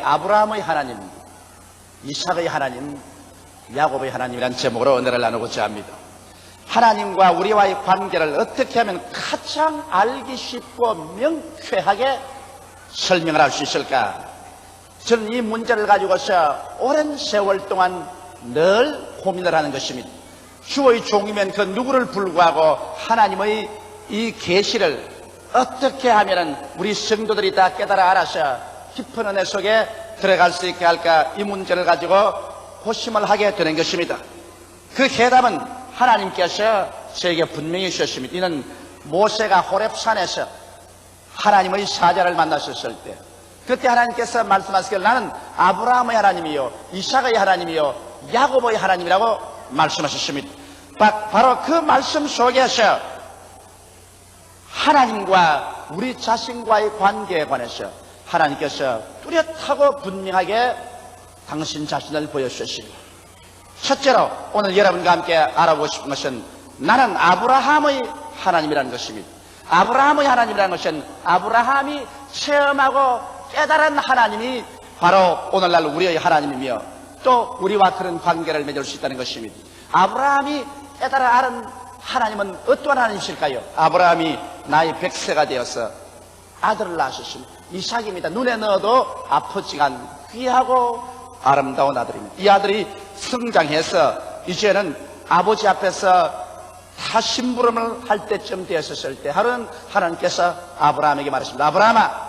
아브라함의 하나님, 이삭의 하나님, 야곱의 하나님이라는 제목으로 은혜를 나누고자 합니다. 하나님과 우리와의 관계를 어떻게 하면 가장 알기 쉽고 명쾌하게 설명을 할 수 있을까? 저는 이 문제를 가지고서 오랜 세월 동안 늘 고민을 하는 것입니다. 주의 종이면 그 누구를 불구하고 하나님의 이 계시를 어떻게 하면 우리 성도들이 다 깨달아 알아서 깊은 은혜 속에 들어갈 수 있게 할까? 이 문제를 가지고 고심을 하게 되는 것입니다. 그 해답은 하나님께서 저에게 분명히 주셨습니다. 이는 모세가 호렙산에서 하나님의 사자를 만나셨을 때, 그때 하나님께서 말씀하시길 나는 아브라함의 하나님이요 이삭의 하나님이요 야곱의 하나님이라고 말씀하셨습니다. 바로 그 말씀 속에서 하나님과 우리 자신과의 관계에 관해서 하나님께서 뚜렷하고 분명하게 당신 자신을 보여주셨습니다. 첫째로 오늘 여러분과 함께 알아보고 싶은 것은 나는 아브라함의 하나님이라는 것입니다. 아브라함의 하나님이라는 것은 아브라함이 체험하고 깨달은 하나님이 바로 오늘날 우리의 하나님이며 또 우리와 그런 관계를 맺을 수 있다는 것입니다. 아브라함이 깨달아 아는 하나님은 어떠한 하나님이실까요? 아브라함이 나이 100세가 되어서 아들을 낳으셨습니다. 이삭입니다. 눈에 넣어도 아프지만 귀하고 아름다운 아들입니다. 이 아들이 성장해서 이제는 아버지 앞에서 다 심부름을 할 때쯤 되었을 때 하나님께서 아브라함에게 말했습니다. 아브라함아,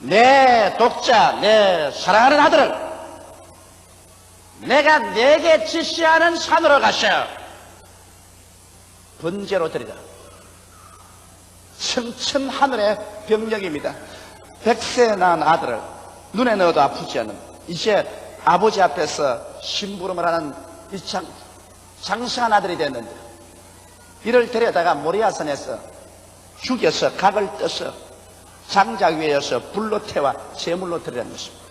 내 독자, 내 사랑하는 아들을 내가 내게 지시하는 산으로 가셔 번제로 드리라. 청천 하늘의 병력입니다. 100세 낳은 아들을 눈에 넣어도 아프지 않은, 이제 아버지 앞에서 심부름을 하는 이 장성한 아들이 됐는데, 이를 데려다가 모리아산에서 죽여서 각을 떠서 장작 위에서 불로 태워 제물로 드리라는 것입니다.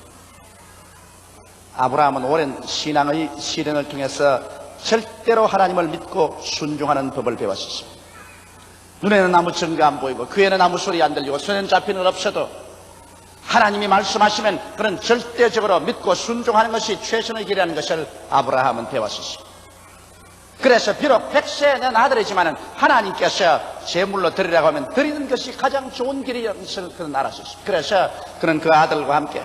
아브라함은 오랜 신앙의 시련을 통해서 절대로 하나님을 믿고 순종하는 법을 배웠습니다. 눈에는 아무 증거 안 보이고 귀에는 아무 소리 안 들리고 손에는 잡히는 것 없어도 하나님이 말씀하시면 그런 절대적으로 믿고 순종하는 것이 최선의 길이라는 것을 아브라함은 배웠습니다. 그래서 비록 100세 낸 아들이지만 하나님께서 제물로 드리라고 하면 드리는 것이 가장 좋은 길이라는 것을 그는 알았습니다. 그래서 그는 그 아들과 함께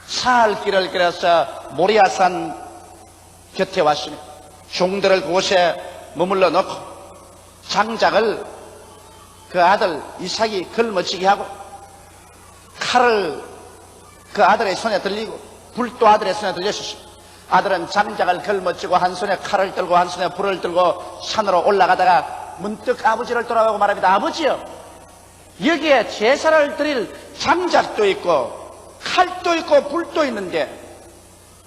사흘 길을 걸어서 모리아산 곁에 왔으며 종들을 그곳에 머물러 놓고 장작을 그 아들 이삭이 걸머지게 하고 칼을 그 아들의 손에 들리고 불도 아들의 손에 들렸습니다. 아들은 장작을 걸머쥐고 한 손에 칼을 들고 한 손에 불을 들고 산으로 올라가다가 문득 아버지를 돌아보고 말합니다. 아버지요, 여기에 제사를 드릴 장작도 있고 칼도 있고 불도 있는데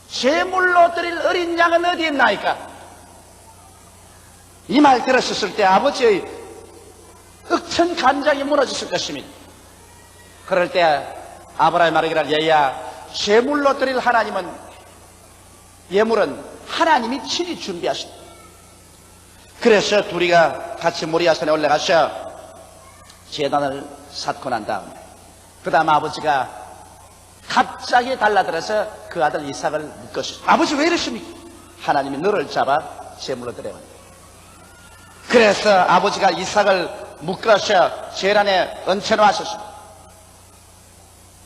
제물로 드릴 어린 양은 어디 있나이까? 이 말 들었을 때 아버지의 억천 간장이 무너졌을 것입니다. 그럴 때 아브라함이 말하기를, 얘야, 제물로 드릴 예물은 하나님이 친히 준비하신다. 그래서 둘이가 같이 모리아산에 올라가서 제단을 쌓고 난 다음에 그 다음 아버지가 갑자기 달라들어서 그 아들 이삭을 묶었습니다. 아버지 왜 이러십니까? 하나님이 너를 잡아 제물로 드려왔다. 그래서 아버지가 이삭을 묶어서 제단에 얹혀놓았습니다.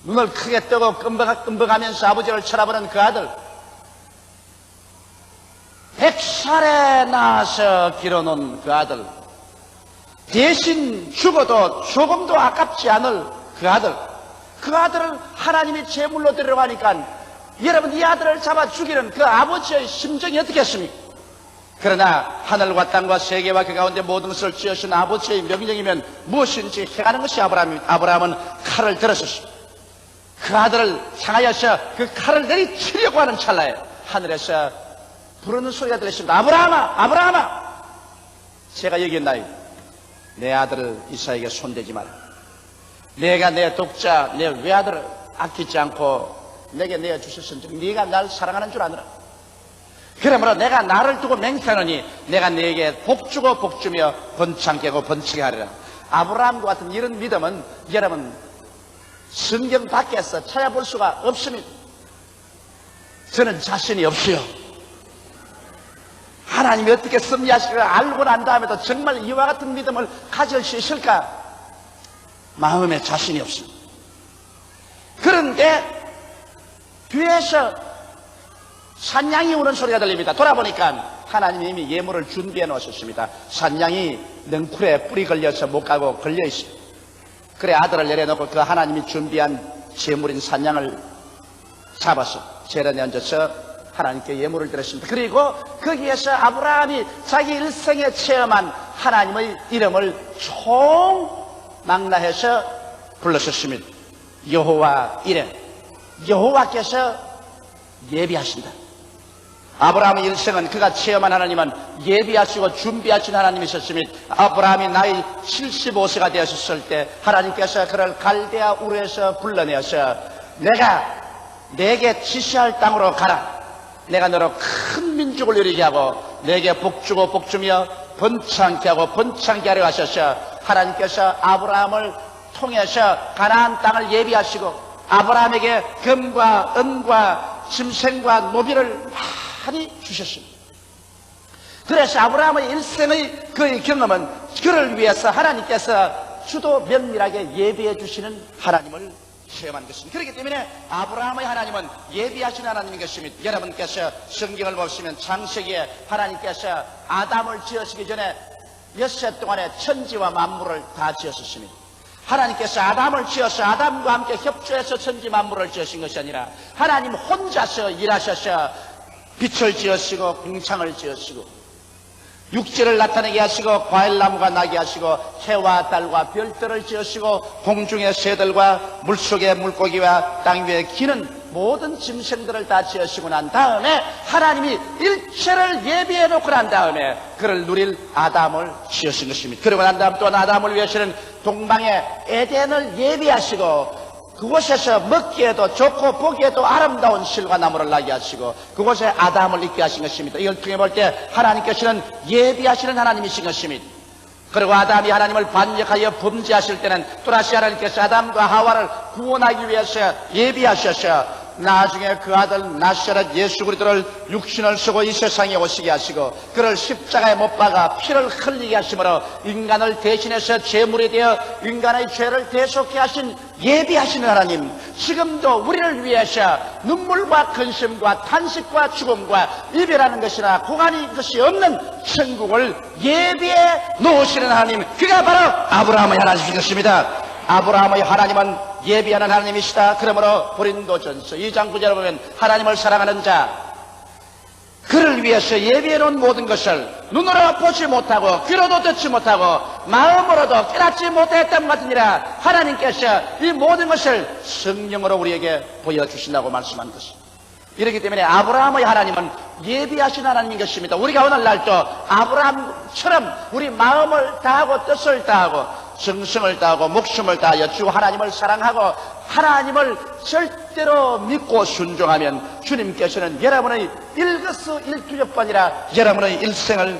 눈을 크게 뜨고 끔벙하면서 아버지를 쳐다보는 그 아들, 100살에 낳아서 길어놓은 그 아들, 대신 죽어도 조금도 아깝지 않을 그 아들을 하나님이 제물로 드리려고 하니까 여러분, 이 아들을 잡아 죽이는 그 아버지의 심정이 어떻겠습니까? 그러나 하늘과 땅과 세계와 그 가운데 모든 것을 지으신 아버지의 명령이면 무엇인지 행하는 것이 아브라함은 칼을 들었습니다. 그 아들을 향하여서 그 칼을 내리치려고 하는 찰나에 하늘에서 부르는 소리가 들렸습니다. 아브라함아, 아브라함아, 제가 여기 있나이. 내 아들을 이삭에게 손대지 마라. 내가 내 독자, 내 외아들을 아끼지 않고 내게 내어주셨은즉 네가 날 사랑하는 줄 아느라. 그러므로 내가 나를 두고 맹세하노니 내가 네게 복주고 복주며 번창게 하고 번치게 하리라. 아브라함과 같은 이런 믿음은 여러분 성경 밖에서 찾아볼 수가 없습니다. 저는 자신이 없어요. 하나님이 어떻게 섭리하실까 알고 난 다음에도 정말 이와 같은 믿음을 가질 수 있을까? 마음에 자신이 없습니다. 그런데 뒤에서 산양이 우는 소리가 들립니다. 돌아보니까 하나님이 이미 예물을 준비해 놓으셨습니다. 산양이 넝쿨에 뿌리 걸려서 못 가고 걸려 있습니다. 그래 아들을 내려놓고 그 하나님이 준비한 제물인 산양을 잡아서 제단에 얹어서 하나님께 예물을 드렸습니다. 그리고 거기에서 아브라함이 자기 일생에 체험한 하나님의 이름을 총망라해서 불렀었습니다. 여호와 이레, 여호와께서 예비하신다. 아브라함의 일생은 그가 체험한 하나님은 예비하시고 준비하신 하나님이셨습니다. 아브라함이 나이 75세가 되었을 때 하나님께서 그를 갈대아 우르에서 불러내어서 내가 내게 지시할 땅으로 가라. 내가 너로 큰 민족을 이루게 하고 내게 복주고 복주며 번창케 하고 번창케 하려 하셔서 하나님께서 아브라함을 통해서 가나안 땅을 예비하시고 아브라함에게 금과 은과 짐승과 노비를 많이 주셨습니다. 그래서 아브라함의 일생의 그의 경험은 그를 위해서 하나님께서 주도 면밀하게 예비해 주시는 하나님을 체험한 것입니다. 그렇기 때문에 아브라함의 하나님은 예비하신 하나님인 것입니다. 여러분께서 성경을 보시면 창세기에 하나님께서 아담을 지으시기 전에 엿새 동안에 천지와 만물을 다 지으셨습니다. 하나님께서 아담을 지어서 아담과 함께 협조해서 천지 만물을 지으신 것이 아니라 하나님 혼자서 일하셔서 빛을 지으시고 궁창을 지으시고 육지를 나타내게 하시고 과일나무가 나게 하시고 해와 달과 별들을 지으시고 공중의 새들과 물속의 물고기와 땅 위에 기는 모든 짐승들을 다 지으시고 난 다음에 하나님이 일체를 예비해 놓고 난 다음에 그를 누릴 아담을 지으신 것입니다. 그리고 난 다음 또한 아담을 위해서는 동방의 에덴을 예비하시고 그곳에서 먹기에도 좋고 보기에도 아름다운 실과 나무를 나게 하시고 그곳에 아담을 있게 하신 것입니다. 이걸 통해 볼 때 하나님께서는 예비하시는 하나님이신 것입니다. 그리고 아담이 하나님을 반역하여 범죄하실 때는 또다시 하나님께서 아담과 하와를 구원하기 위해서 예비하셔서 나중에 그 아들 나사렛 예수 그리스도를 육신을 쓰고 이 세상에 오시게 하시고 그를 십자가에 못 박아 피를 흘리게 하심으로 인간을 대신해서 제물이 되어 인간의 죄를 대속케 하신 예비하시는 하나님, 지금도 우리를 위해서 눈물과 근심과 탄식과 죽음과 이별하는 것이나 고난이 것이 없는 천국을 예비해 놓으시는 하나님, 그가 바로 아브라함의 하나님이신 것입니다. 아브라함의 하나님은 예비하는 하나님이시다. 그러므로 고린도전서 2장 9절에 보면 하나님을 사랑하는 자, 그를 위해서 예비해 놓은 모든 것을 눈으로 보지 못하고 귀로도 듣지 못하고 마음으로도 깨닫지 못했던 것 같으니라 하나님께서 이 모든 것을 성령으로 우리에게 보여주신다고 말씀한 것입니다. 이렇기 때문에 아브라함의 하나님은 예비하신 하나님인 것입니다. 우리가 오늘날도 아브라함처럼 우리 마음을 다하고 뜻을 다하고 정성을 다하고 목숨을 다하여 주 하나님을 사랑하고 하나님을 절대로 믿고 순종하면 주님께서는 여러분의 일거수일투족뿐 아니라 여러분의 일생을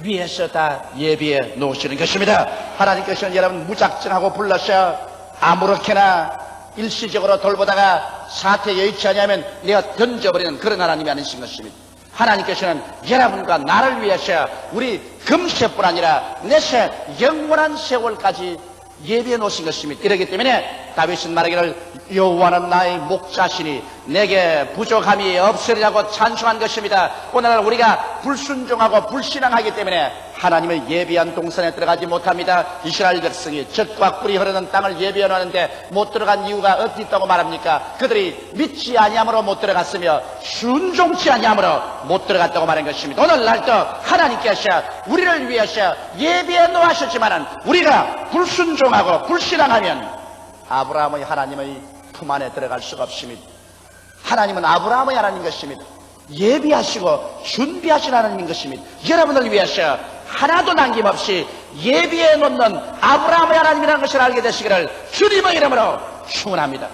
위해서 다 예비해 놓으시는 것입니다. 하나님께서는 여러분 무작정하고 불러서 아무렇게나 일시적으로 돌보다가 사태 여의치 않으면 내가 던져버리는 그런 하나님이 아니신 것입니다. 하나님께서는 여러분과 나를 위해서 우리 금세뿐 아니라 내세 영원한 세월까지 예비해 놓으신 것입니다. 이렇기 때문에 다윗은 말하기를 여호와는 나의 목자시니 내게 부족함이 없으리라고 찬송한 것입니다. 오늘날 우리가 불순종하고 불신앙하기 때문에 하나님의 예비한 동산에 들어가지 못합니다. 이스라엘 백성이 젖과 꿀이 흐르는 땅을 예비해 놓았는데 못 들어간 이유가 어디 있다고 말합니까? 그들이 믿지 아니함으로 못 들어갔으며 순종치 아니함으로 못 들어갔다고 말한 것입니다. 오늘날도 하나님께서 우리를 위해서 예비해 놓으셨지만 우리가 불순종하고 불신앙하면 아브라함의 하나님의 품 안에 들어갈 수가 없습니다. 하나님은 아브라함의 하나님인 것입니다. 예비하시고 준비하신 하나님인 것입니다. 여러분을 위해서 하나도 남김없이 예비해 놓는 아브라함의 하나님이라는 것을 알게 되시기를 주님의 이름으로 축원합니다.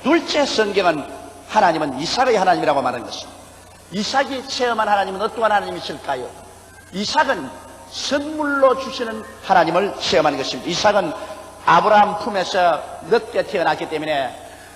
둘째, 성경은 하나님은 이삭의 하나님이라고 말하는 것입니다. 이삭이 체험한 하나님은 어떠한 하나님이실까요? 이삭은 선물로 주시는 하나님을 체험하는 것입니다. 이삭은 아브라함 품에서 늦게 태어났기 때문에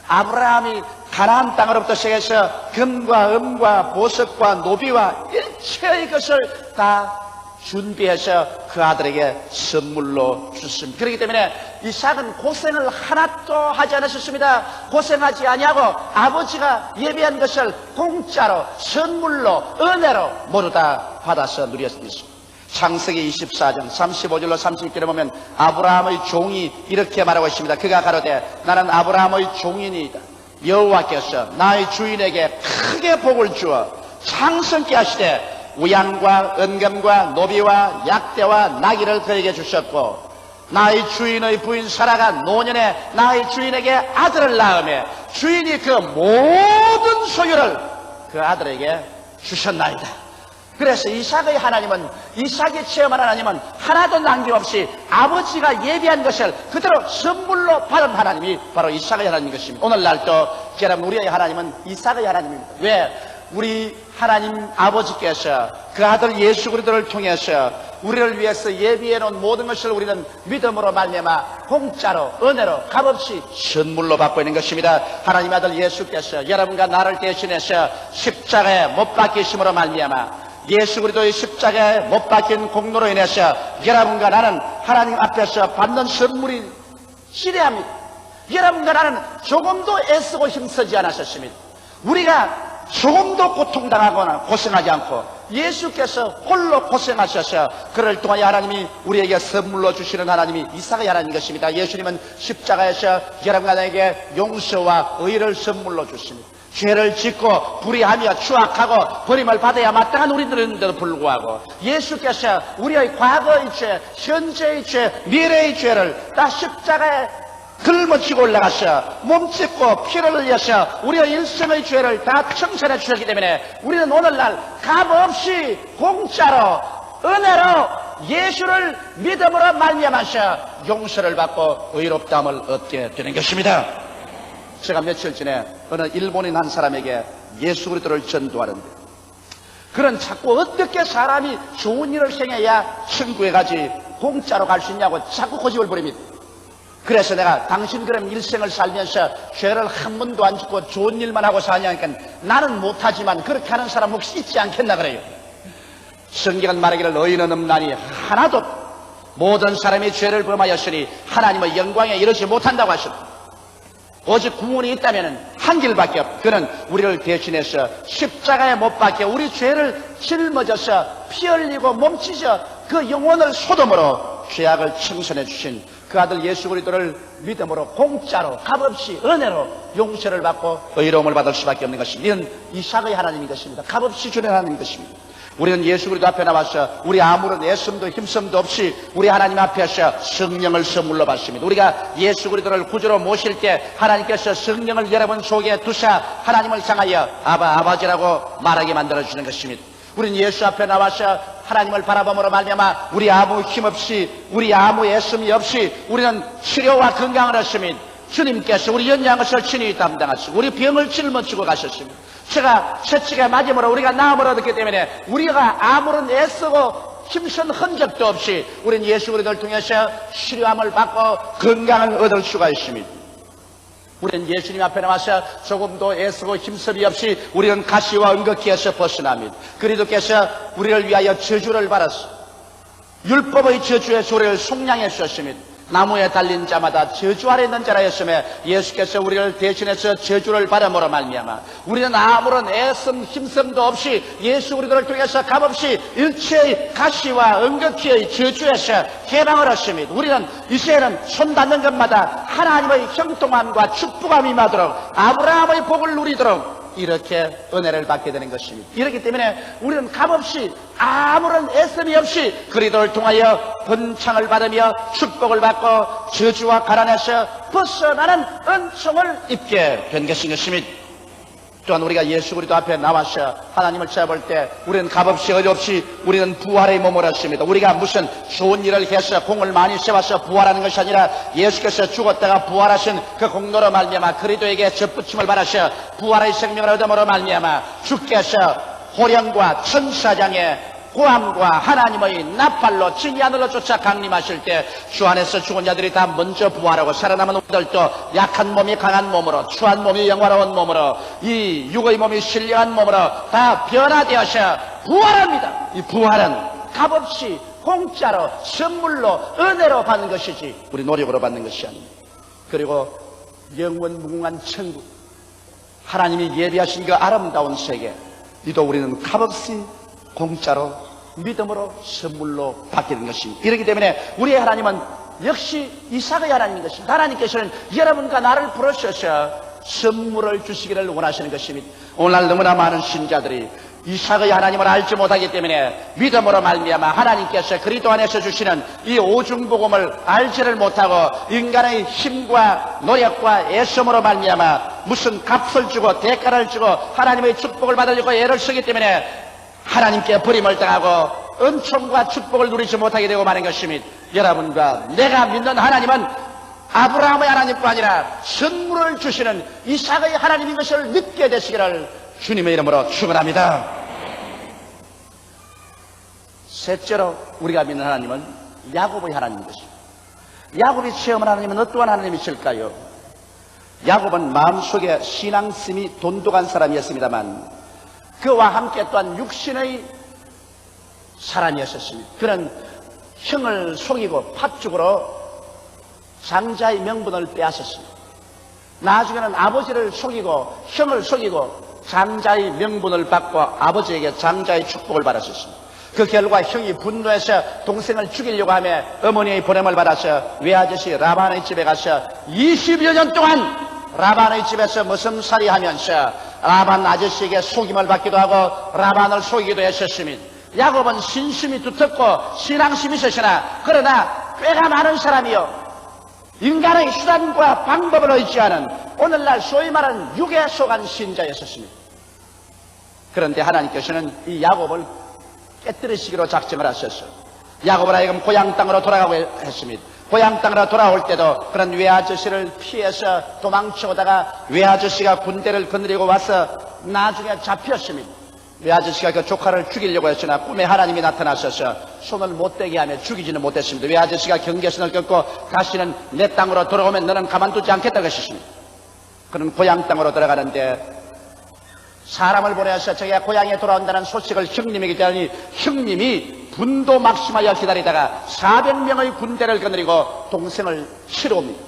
아브라함이 가나안 땅으로부터 시작해서 금과 은과 보석과 노비와 일체의 것을 다 준비해서 그 아들에게 선물로 줬습니다. 그렇기 때문에 이삭은 고생을 하나도 하지 않으셨습니다. 고생하지 아니하고 아버지가 예비한 것을 공짜로 선물로 은혜로 모두 다 받아서 누렸습니다. 창세기 24장 35절로 36절에 보면 아브라함의 종이 이렇게 말하고 있습니다. 그가 가로되 나는 아브라함의 종이니이다. 여호와께서 나의 주인에게 크게 복을 주어 창성케 하시되 우양과 은금과 노비와 약대와 나귀를 그에게 주셨고 나의 주인의 부인 사라가 노년에 나의 주인에게 아들을 낳으며 주인이 그 모든 소유를 그 아들에게 주셨나이다. 그래서 이삭의 하나님은, 이삭이 체험한 하나님은 하나도 남김없이 아버지가 예비한 것을 그대로 선물로 받은 하나님이 바로 이삭의 하나님인 것입니다. 오늘날도 여러분, 우리의 하나님은 이삭의 하나님입니다. 왜? 우리 하나님 아버지께서 그 아들 예수 그리스도를 통해서 우리를 위해서 예비해 놓은 모든 것을 우리는 믿음으로 말미암아 공짜로 은혜로 값없이 선물로 받고 있는 것입니다. 하나님 아들 예수께서 여러분과 나를 대신해서 십자가에 못 박히심으로 말미암아 예수 그리스도의 십자가에 못 박힌 공로로 인해서 여러분과 나는 하나님 앞에서 받는 선물이 시대합니다. 여러분과 나는 조금도 애쓰고 힘쓰지 않았었습니다. 우리가 조금도 고통당하거나 고생하지 않고 예수께서 홀로 고생하셔서 그를 통하여 하나님이 우리에게 선물로 주시는 하나님이 이삭의 하나님인 것입니다. 예수님은 십자가에서 여러분과 나에게 용서와 의를 선물로 주십니다. 죄를 짓고 불의하며 추악하고 버림을 받아야 마땅한 우리들인데도 불구하고 예수께서 우리의 과거의 죄, 현재의 죄, 미래의 죄를 다 십자가에 짊어지고 올라가서 몸짓고 피를 흘려서 우리의 일생의 죄를 다 청산해 주셨기 때문에 우리는 오늘날 값없이 공짜로 은혜로 예수를 믿음으로 말미암아서 용서를 받고 의롭다함을 얻게 되는 것입니다. 제가 며칠 전에 어느 일본인 한 사람에게 예수 그리스도를 전도하는데 그런 자꾸 어떻게 사람이 좋은 일을 행해야 천국에 가지 공짜로 갈 수 있냐고 자꾸 고집을 부립니다. 그래서 내가 당신 그럼 일생을 살면서 죄를 한 번도 안 짓고 좋은 일만 하고 사냐니까 나는 못하지만 그렇게 하는 사람 혹시 있지 않겠나 그래요. 성경은 말하기를 의인은 없나니 하나도 없다. 모든 사람이 죄를 범하였으니 하나님의 영광에 이르지 못한다고 하셨다. 오직 구원이 있다면 한 길밖에 없다. 그는 우리를 대신해서 십자가에 못 박혀 우리 죄를 짊어져서 피 흘리고 몸치셔 그 영혼을 소돔으로 죄악을 청산해 주신 그 아들 예수 그리스도를 믿음으로 공짜로 값없이 은혜로 용서를 받고 의로움을 받을 수밖에 없는 것입니다. 이는 이삭의 하나님인 것입니다. 값없이 주는 하나님인 것입니다. 우리는 예수 그리스도 앞에 나와서 우리 아무런 애씀도 힘씀도 없이 우리 하나님 앞에서 성령을 선물로 받습니다. 우리가 예수 그리스도를 구주로 모실 때 하나님께서 성령을 여러분 속에 두사 하나님을 향하여 아버지라고 말하게 만들어주는 것입니다. 우리는 예수 앞에 나와서 하나님을 바라봄으로 말미암아 우리 아무 힘없이 우리 아무 애씀이 없이 우리는 치료와 건강을 얻습니다. 주님께서 우리 연약한 것을 친히 담당하시고 우리 병을 짊어지고 가셨습니다. 제가 채찍에 맞음으로 우리가 나음을 얻었기 때문에 우리가 아무런 애쓰고 힘쓴 흔적도 없이 우리는 예수 그리스도를 통해서 치료함을 받고 건강을 얻을 수가 있습니다. 우리는 예수님 앞에 나와서 조금도 애쓰고 힘쓰기 없이 우리는 가시와 은거키에서 벗어납니다. 그리스도께서 우리를 위하여 저주를 받았어. 율법의 저주에서 우리를 속량해 주셨습니다. 나무에 달린 자마다 저주 아래 있는 자라였으며 예수께서 우리를 대신해서 저주를 받음으로 말미암아 우리는 아무런 애씀 힘씀도 없이 예수 그리스도를 통해서 값없이 일체의 가시와 은거키의 저주에서 해방을 얻습니다. 우리는 이제는 손 닿는 것마다 하나님의 형통함과 축복함이 임하도록 아브라함의 복을 누리도록 이렇게 은혜를 받게 되는 것입니다. 이렇기 때문에 우리는 값없이 아무런 애씀이 없이 그리스도를 통하여 번창을 받으며 축복을 받고 저주와 가난에서 벗어나는 은총을 입게 된 것입니다. 또한 우리가 예수 그리스도 앞에 나와서 하나님을 찾아볼 때 우리는 값없이 어렵이 우리는 부활의 몸을 얻습니다. 우리가 무슨 좋은 일을 해서 공을 많이 세워서 부활하는 것이 아니라 예수께서 죽었다가 부활하신 그 공로로 말미암아 그리스도에게 접붙임을 받으셔 부활의 생명을 얻음으로 말미암아 주께서 호령과 천사장의 고함과 하나님의 나팔로 진이 하늘로 쫓아 강림하실 때 주 안에서 죽은 자들이 다 먼저 부활하고 살아남은 우리들도 약한 몸이 강한 몸으로, 추한 몸이 영화로운 몸으로, 이 육의 몸이 신령한 몸으로 다 변화되어서 부활합니다. 이 부활은 값없이 공짜로 선물로 은혜로 받는 것이지 우리 노력으로 받는 것이 아닙니다. 그리고 영원 무궁한 천국, 하나님이 예비하신 그 아름다운 세계, 이도 우리는 값없이 공짜로 믿음으로 선물로 받기는 것입니다. 이렇기 때문에 우리의 하나님은 역시 이삭의 하나님인 것입니다. 하나님께서는 여러분과 나를 부르셔서 선물을 주시기를 원하시는 것입니다. 오늘날 너무나 많은 신자들이 이삭의 하나님을 알지 못하기 때문에 믿음으로 말미암아 하나님께서 그리스도 안에서 주시는 이 오중복음을 알지를 못하고 인간의 힘과 노력과 애씀으로 말미암아 무슨 값을 주고 대가를 주고 하나님의 축복을 받으려고 애를 쓰기 때문에 하나님께 버림을 당하고 은총과 축복을 누리지 못하게 되고 마는 것입니다. 여러분과 내가 믿는 하나님은 아브라함의 하나님뿐 아니라 선물을 주시는 이삭의 하나님인 것을 믿게 되시기를 주님의 이름으로 축원합니다. 셋째로 우리가 믿는 하나님은 야곱의 하나님인 것입니다. 야곱이 체험한 하나님은 어떠한 하나님이실까요? 야곱은 마음속에 신앙심이 돈독한 사람이었습니다만 그와 함께 또한 육신의 사람이었습니다. 그는 형을 속이고 팥죽으로 장자의 명분을 빼앗았습니다. 나중에는 아버지를 속이고 형을 속이고 장자의 명분을 받고 아버지에게 장자의 축복을 받았습니다. 그 결과 형이 분노해서 동생을 죽이려고 하며 어머니의 보냄을 받아서 외아저씨 라반의 집에 가서 20여 년 동안 라반의 집에서 머슴살이 하면서 라반 아저씨에게 속임을 받기도 하고 라반을 속이기도 했었습니다. 야곱은 신심이 두텁고 신앙심이 있으시나 그러나 꾀가 많은 사람이요 인간의 수단과 방법을 의지하는 오늘날 소위 말하는 육에 속한 신자였었습니다. 그런데 하나님께서는 이 야곱을 깨뜨리시기로 작정을 하셨어요. 야곱을 하여금 고향 땅으로 돌아가고 했습니다. 고향 땅으로 돌아올 때도 그런 외아저씨를 피해서 도망쳐오다가 외아저씨가 군대를 거느리고 와서 나중에 잡혔습니다. 외아저씨가 그 조카를 죽이려고 했으나 꿈에 하나님이 나타나셔서 손을 못대게 하며 죽이지는 못했습니다. 외아저씨가 경계선을 끊고 다시는 내 땅으로 돌아오면 너는 가만두지 않겠다고 했습니다. 그는 고향 땅으로 들어가는데 사람을 보내서 자기가 고향에 돌아온다는 소식을 형님에게 전하니 형님이 분도 막심하여 기다리다가 400명의 군대를 거느리고 동생을 치러 옵니다.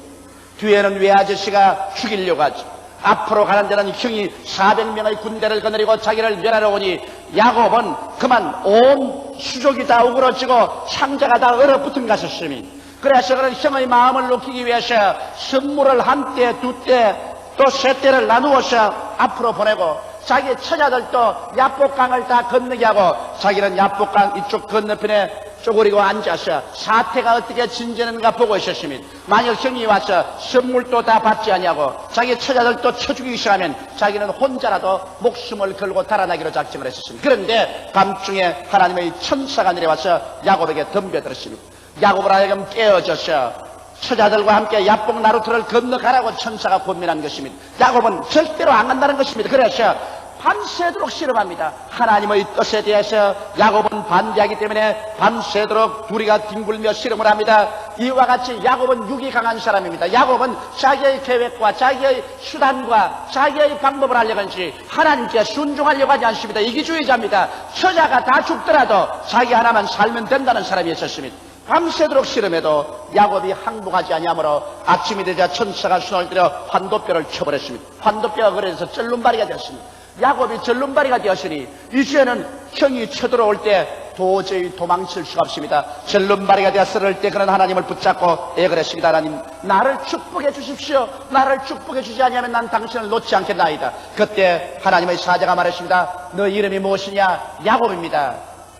뒤에는 외아저씨가 죽이려고 하죠. 앞으로 가는 데는 형이 400명의 군대를 거느리고 자기를 멸하러 오니 야곱은 그만 온 수족이 다 우그러지고 창자가 다 얼어붙은 것이었으니 그래서 그런 형의 마음을 녹이기 위해서 선물을 한 때, 두 때, 또 세 때를 나누어서 앞으로 보내고 자기 처자들도 야복강을 다 건너게 하고 자기는 야복강 이쪽 건너편에 쪼그리고 앉아서 사태가 어떻게 진전하는가 보고 있었습니다. 만약 형이 와서 선물도 다 받지 아니하고 자기 처자들도 쳐 죽이기 시작하면 자기는 혼자라도 목숨을 걸고 달아나기로 작정을 했었습니다. 그런데 밤중에 하나님의 천사가 내려와서 야곱에게 덤벼들었습니다. 야곱을 하여금 깨어져서 처자들과 함께 야복 나루터를 건너가라고 천사가 권면한 것입니다. 야곱은 절대로 안 간다는 것입니다. 그래서 밤새도록 실험합니다. 하나님의 뜻에 대해서 야곱은 반대하기 때문에 밤새도록 둘이가 뒹굴며 실험을 합니다. 이와 같이 야곱은 육이 강한 사람입니다. 야곱은 자기의 계획과 자기의 수단과 자기의 방법을 하려고 하지 하나님께 순종하려고 하지 않습니다. 이기주의자입니다. 처자가 다 죽더라도 자기 하나만 살면 된다는 사람이었습니다. 밤새도록 실험해도 야곱이 항복하지 아니하므로 아침이 되자 천사가 손을 들여 환도뼈를 쳐버렸습니다. 환도뼈가 그래서 절름발이가 되었습니다. 야곱이 절름발이가 되었으니 이제는 형이 쳐들어올 때 도저히 도망칠 수가 없습니다. 절름발이가 되었을 때 그는 하나님을 붙잡고 애걸했습니다. 하나님 나를 축복해 주십시오. 나를 축복해 주지 아니하면 난 당신을 놓지 않겠나이다. 그때 하나님의 사자가 말했습니다. 너 이름이 무엇이냐? 야곱입니다.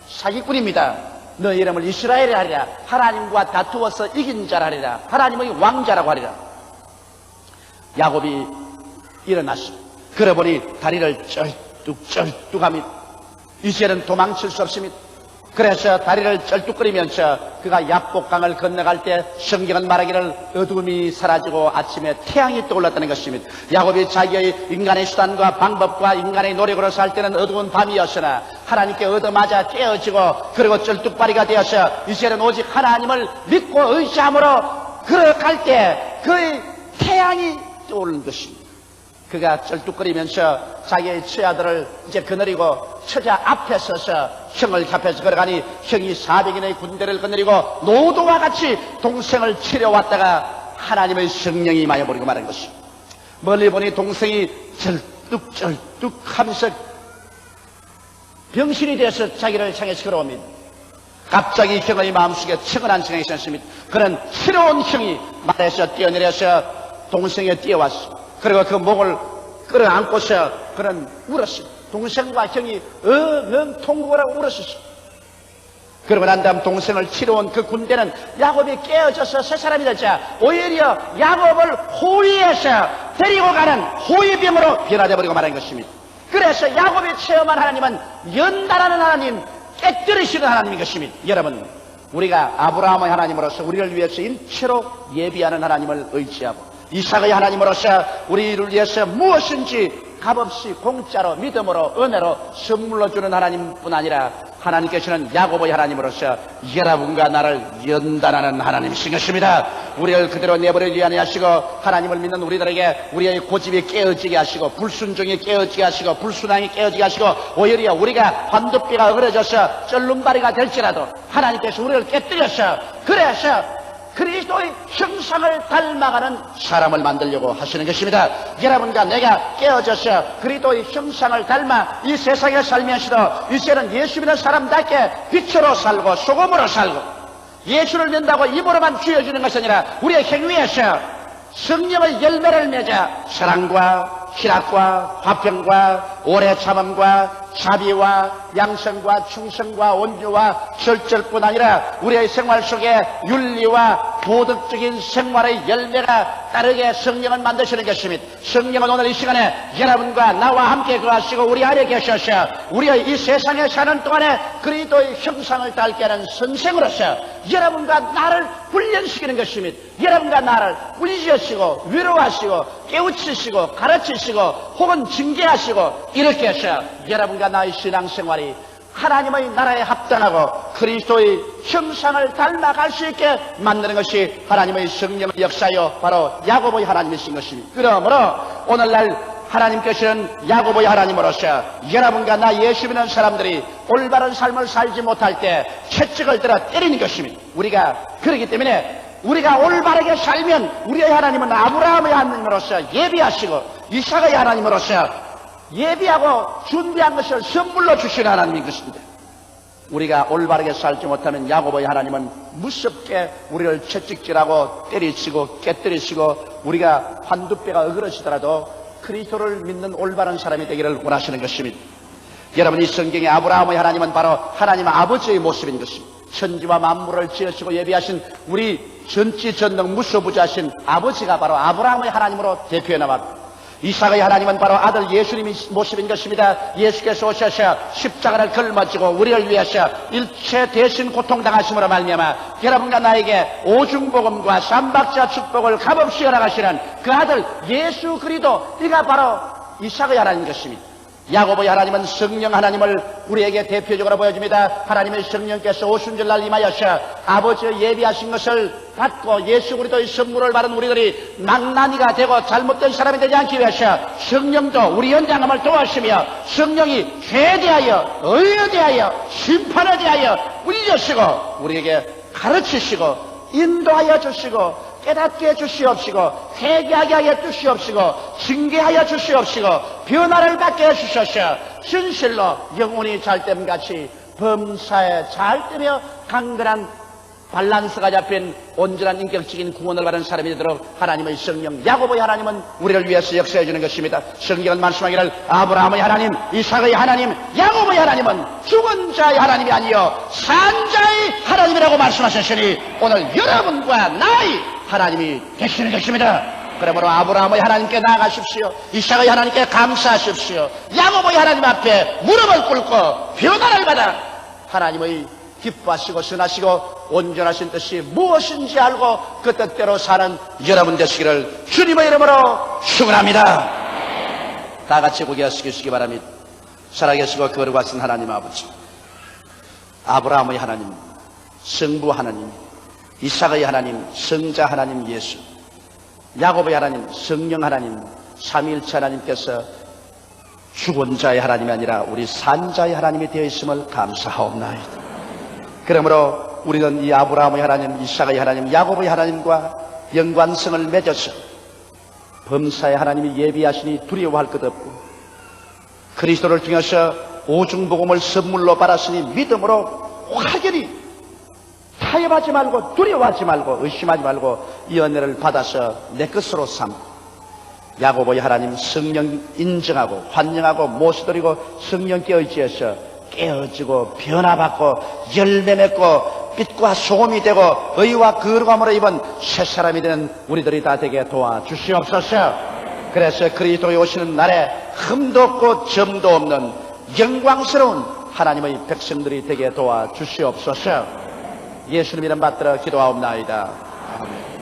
사기꾼입니다. 너 이름을 이스라엘이라 하리라. 하나님과 다투어서 이긴 자라 하리라. 하나님의 왕자라고 하리라. 야곱이 일어났습니다. 그러보니 다리를 쩔뚝쩔뚝합니다. 이제는 도망칠 수 없습니다. 그래서 다리를 쩔뚝거리면서 그가 야복강을 건너갈 때 성경은 말하기를 어둠이 사라지고 아침에 태양이 떠올랐다는 것입니다. 야곱이 자기의 인간의 수단과 방법과 인간의 노력으로 살 때는 어두운 밤이었으나 하나님께 얻어맞아 깨어지고 그리고 쩔뚝발이가 되어서 이제는 오직 하나님을 믿고 의지함으로 걸어갈 때 그의 태양이 떠오르는 것입니다. 그가 쩔뚝거리면서 자기의 처자들을 이제 거느리고 처자 앞에 서서 형을 곁에서 걸어가니 형이 400인의 군대를 거느리고 노도와 같이 동생을 치려왔다가 하나님의 성령이 임하여버리고 말한 것입니다. 멀리 보니 동생이 쩔뚝쩔뚝 하면서 병신이 되어서 자기를 향해서 걸어옵니다. 갑자기 형의 마음속에 측은한 생각이 있었습니다. 그는 새로운 형이 말에서 뛰어내려서 동생에 뛰어왔습니다. 그리고 그 목을 끌어안고서 그는 울었습니다. 동생과 형이 엉엉 통곡을 하고 울었습니다. 그러고 난 다음 동생을 치러 온 그 군대는 야곱이 깨어져서 새 사람이 되자 오히려 야곱을 호위해서 데리고 가는 호위병으로 변화되어 버리고 말한 것입니다. 그래서 야곱이 체험한 하나님은 연단하는 하나님, 깨뜨리시는 하나님인 것입니다. 여러분, 우리가 아브라함의 하나님으로서 우리를 위해서 일체로 예비하는 하나님을 의지하고 이삭의 하나님으로서 우리를 위해서 무엇인지 값없이 공짜로 믿음으로 은혜로 선물로 주는 하나님뿐 아니라 하나님께서는 야곱의 하나님으로서 여러분과 나를 연단하는 하나님이신 것입니다. 우리를 그대로 내버리지 아니하시고 하나님을 믿는 우리들에게 우리의 고집이 깨어지게 하시고 불순종이 깨어지게 하시고 불순항이 깨어지게 하시고 오히려 우리가 반두뼈가 어그러져서 쩔름바리가 될지라도 하나님께서 우리를 깨뜨려서 그래서 그리스도의 형상을 닮아가는 사람을 만들려고 하시는 것입니다. 여러분과 내가 깨어져서 그리스도의 형상을 닮아 이 세상에 살면서도 이제는 예수 믿는 사람답게 빛으로 살고 소금으로 살고 예수를 믿는다고 입으로만 쥐어주는 것이 아니라 우리의 행위에서 성령의 열매를 맺어 사랑과 희락과 화평과 오래 참음과 자비와 양성과 충성과 온유와 절절뿐 아니라 우리의 생활 속에 윤리와 도덕적인 생활의 열매가 따르게 성령을 만드시는 것입니다. 성령은 오늘 이 시간에 여러분과 나와 함께 거하시고 우리 안에 계셔서 우리의 이 세상에 사는 동안에 그리스도의 형상을 닮게 하는 선생으로서 여러분과 나를 훈련시키는 것입니다. 여러분과 나를 꾸짖으시고 위로하시고 깨우치시고 가르치시고 혹은 징계하시고 이렇게 해서 여러분과 나의 신앙생활이 하나님의 나라에 합당하고 그리스도의 형상을 닮아갈 수 있게 만드는 것이 하나님의 성령의 역사요 바로 야곱의 하나님이신 것입니다. 그러므로 오늘날 하나님께서는 야곱의 하나님으로서 여러분과 나 예수 믿는 사람들이 올바른 삶을 살지 못할 때 채찍을 들어 때리는 것입니다. 우리가 그렇기 때문에 우리가 올바르게 살면 우리의 하나님은 아브라함의 하나님으로서 예비하시고 이삭의 하나님으로서 예비하고 준비한 것을 선물로 주시는 하나님인 것입니다. 우리가 올바르게 살지 못하면 야곱의 하나님은 무섭게 우리를 채찍질하고 때리시고 깨뜨리시고 우리가 한두뼈가 어그러지더라도 그리스도를 믿는 올바른 사람이 되기를 원하시는 것입니다. 여러분, 이 성경의 아브라함의 하나님은 바로 하나님 아버지의 모습인 것입니다. 천지와 만물을 지으시고 예비하신 우리 전지전능 무소부지하신 아버지가 바로 아브라함의 하나님으로 대표해 나왔고 이삭의 하나님은 바로 아들 예수님의 모습인 것입니다. 예수께서 오셔서 십자가를 걸머지고 우리를 위해서 일체 대신 고통당하심으로 말미암아 여러분과 나에게 오중복음과 삼박자 축복을 값없이 허락하시는 그 아들 예수 그리스도, 이가 바로 이삭의 하나님인 것입니다. 야곱의 하나님은 성령 하나님을 우리에게 대표적으로 보여줍니다. 하나님의 성령께서 오순절날 임하여서 아버지의 예비하신 것을 받고 예수 그리스도의 선물을 받은 우리들이 망나니가 되고 잘못된 사람이 되지 않기 위해서 성령도 우리 연장함을 도와주시며 성령이 죄에 대하여 의에 대하여 심판에 대하여 울려시고 우리에게 가르치시고 인도하여 주시고 깨닫게 해주시옵시고 회개하게 하여 주시옵시고 징계하여 주시옵시고 변화를 받게 해주셔서 진실로 영혼이 잘됨같이 범사에 잘되며 강건한 밸런스가 잡힌 온전한 인격적인 구원을 받은 사람이 되도록 하나님의 성령 야곱의 하나님은 우리를 위해서 역사해 주는 것입니다. 성경은 말씀하기를 아브라함의 하나님, 이삭의 하나님, 야곱의 하나님은 죽은 자의 하나님이 아니요 산 자의 하나님이라고 말씀하셨으니 오늘 여러분과 나의 하나님이 되시는 것입니다. 그러므로 아브라함의 하나님께 나아가십시오. 이삭의 하나님께 감사하십시오. 야곱의 하나님 앞에 무릎을 꿇고 변화를 받아 하나님의 기뻐하시고 선하시고 온전하신 뜻이 무엇인지 알고 그 뜻대로 사는 여러분 되시기를 주님의 이름으로 축원합니다. 다 같이 고개 숙이시기 바랍니다. 살아계시고 거룩하신 하나님 아버지, 아브라함의 하나님, 성부 하나님, 이삭의 하나님, 성자 하나님 예수, 야곱의 하나님, 성령 하나님, 삼위일체 하나님께서 죽은 자의 하나님이 아니라 우리 산 자의 하나님이 되어 있음을 감사하옵나이다. 그러므로 우리는 이 아브라함의 하나님, 이삭의 하나님, 야곱의 하나님과 연관성을 맺어서 범사의 하나님이 예비하시니 두려워할 것 없고 그리스도를 통해서 오중복음을 선물로 받았으니 믿음으로 확연히 타협하지 말고 두려워하지 말고 의심하지 말고 이 은혜를 받아서 내 것으로 삼고 야곱의 하나님 성령 인정하고 환영하고 모시드리고 성령께 의지해서 깨어지고 변화받고 열매 맺고 빛과 소금이 되고 의와 거룩함으로 입은 새 사람이 되는 우리들이 다 되게 도와주시옵소서. 그래서 그리스도에 오시는 날에 흠도 없고 점도 없는 영광스러운 하나님의 백성들이 되게 도와주시옵소서. 예수님 이름 받들어 기도하옵나이다. 아멘.